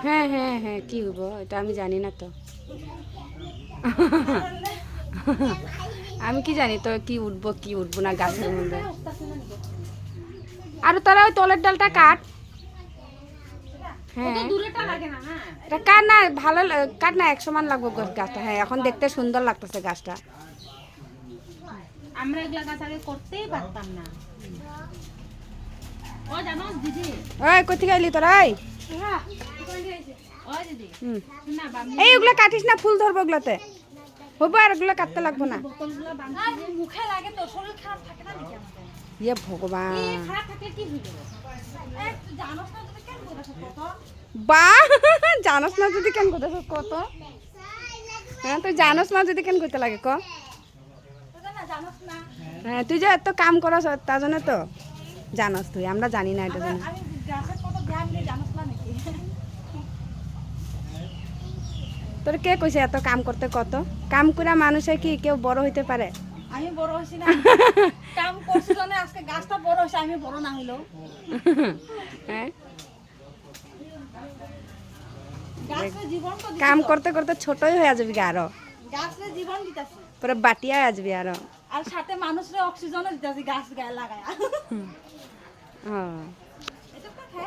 হ্যাঁ হ্যাঁ হ্যাঁ কি হইব এটা আমি জানি না তো। আমি কি জানি তো কি উঠবো না গাছের মধ্যে। আর তারা ওই তলের ডালটা কাট। হ্যাঁ এটা কাট না ভালো কাট না 100 মান লাগবে গাছটা। হ্যাঁ এখন দেখতে সুন্দর লাগতেছে গাছটা। আমরা এগুলা গাছ আগে করতেই পারতাম না। ও জানো দিদি ওই কোথা থেকে এলি তোরা? ও দিদি না বামনি এই ওগুলা কাটিস না, ফুল ধরবো ওগুলাতে হবো। আর ওগুলো কাটতে লাগবো না। বোতলগুলো বাঁধতে মুখে লাগে তো, শরীর খারাপ থাকে না নাকি আমাদের? ইয়ে ভগবান, খারাপ থাকলে কি হইল? এই তুই জানোস না যদি কেন কথা কত? বা জানোস না যদি কেন করতে কত? হ্যাঁ তুই জানোস না যদি কেন করতে লাগে ক? তুই না জানোস না। হ্যাঁ তুই যে এত কাম করস তার জন্য তো জানোস তুই, আমরা জানি না এটা জন্য। আমি গাছের কত জ্ঞান নেই জানোস না নাকি? তোর কে কইছে এত কাম করতে? কত কাম করে মানুষে কি কেউ বড় হইতে পারে? আমি বড় হইছি না, কাম করছি জন্য আজকে গাছটা বড় হইছে, আমি বড় না হইলো। হ্যাঁ গাছের জীবন তো কাম করতে করতে ছোটই হয়ে যাবি আরো, গাছের জীবন দিতাছি, পরে বাটিয়া আসবি আরো। আর সাথে মানুষের অক্সিজেনও দিতাছি গাছ গায়ে লাগায়। হ্যাঁ এটা কথা